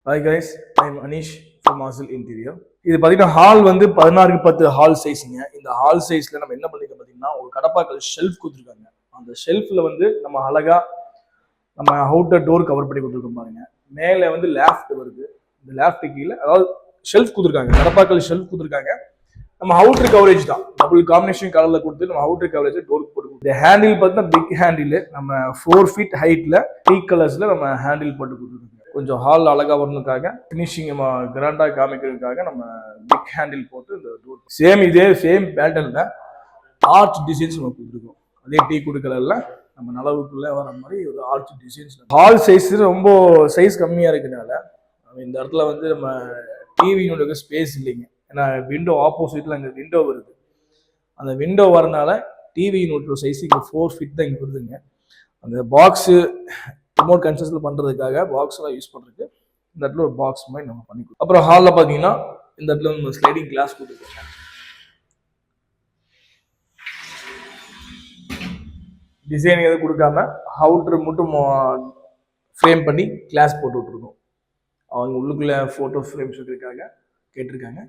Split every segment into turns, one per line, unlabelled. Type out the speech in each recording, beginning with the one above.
Hi guys, I'm Aneesh from Asil interior. இது பார்த்தீங்கன்னா hall வந்து 16x10 ஹால் சைஸுங்க. இந்த ஹால் சைஸில் நம்ம என்ன பண்ணிருக்கோம் பார்த்தீங்கன்னா, ஒரு கடப்பாக்கல் ஷெல்ஃப் கொடுத்துருக்காங்க. அந்த ஷெல்ஃபில் வந்து நம்ம அழகா நம்ம அவுட்டர் டோர் கவர் பண்ணி கொடுத்துருக்கோம் பாருங்க. மேலே வந்து லேஃப்ட் வருது. இந்த லேஃப்ட் கீழே அதாவது ஷெல்ஃப் கொடுத்துருக்காங்க, கடப்பாக்கல் ஷெல்ஃப் கொடுத்துருக்காங்க. நம்ம அவுட்டர் கவரேஜ் தான், டபுள் காம்பினேஷன் கலர்ல கொடுத்து நம்ம அவுட்டர் கவரேஜ் டோருக்கு போட்டு. இந்த ஹேண்டில் பார்த்தீங்கன்னா பிக் ஹேண்டில், நம்ம 4 feet ஹைட்ல டீ கலர்ஸ்ல நம்ம ஹேண்டில் போட்டு கொடுத்துருக்கோம். கொஞ்சம் ஹால் அழகா வரணுக்காக, ஃபினிஷிங் கிராண்டா காமிக்கிறதுக்காக நம்ம பிக் ஹேண்டில் போட்டு இந்த டோர் சேம் சேம் பேட்டர்ன்ல ஆர்ச் டிசைன்ஸ் நம்ம கொடுத்துருக்கோம். அதே டீ குடு கலர்ல நம்ம நலவுக்குள்ள வர மாதிரி ஒரு ஆர்ச் டிசைன்ஸ். ஹால் சைஸ் ரொம்ப சைஸ் கம்மியா இருக்கனால இந்த இடத்துல வந்து நம்ம டிவியோட ஸ்பேஸ் இல்லைங்க. ஏன்னா விண்டோ ஆப்போசிட்ல அங்கே விண்டோ வருது. அந்த விண்டோ வரனால டிவியினோட சைஸ் இங்கே 4 feet தான் இங்கே வருதுங்க. அந்த பாக்ஸு ரிமோட் கன்சோல் பண்ணுறதுக்காக பாக்ஸ் எல்லாம் யூஸ் பண்ணுறதுக்கு இந்த இடத்துல ஒரு பாக்ஸ் மாதிரி நம்ம பண்ணிக்கலாம். அப்புறம் ஹாலில் பார்த்தீங்கன்னா இந்த இடத்துல நம்ம ஸ்லைடிங் கிளாஸ் கொடுத்துருக்கோம். டிசைன் எதுவும் கொடுக்காம அவுட்ரு மட்டும் ஃப்ரேம் பண்ணி கிளாஸ் போட்டு விட்டுருக்கோம். அவங்க உள்ளுக்குள்ள ஃபோட்டோ ஃப்ரேம்ஸ் இருக்கிறதுக்காக கேட்டிருக்காங்க,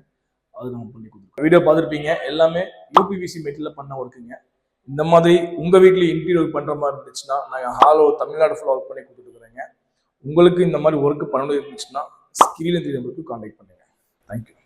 அது நம்ம பண்ணி கொடுத்துருக்கோம். வீடியோ பார்த்துருப்பீங்க, எல்லாமே யூபிவிசி மெட்டீரியல் பண்ண ஒர்க்குங்க. இந்த மாதிரி உங்கள் வீட்டில் இன்டீரியர் பண்ணுற மாதிரி இருந்துச்சுன்னா நாங்கள் ஹாலோ தமிழ்நாடு ஃபுல்லாக ஒர்க் பண்ணி கொடுத்துருக்குறேங்க. உங்களுக்கு இந்த மாதிரி ஒர்க் பண்ணணும் இருந்துச்சுன்னா ஸ்கிரீன் நம்பருக்கு கான்டாக்ட் பண்ணுங்கள். தேங்க்யூ.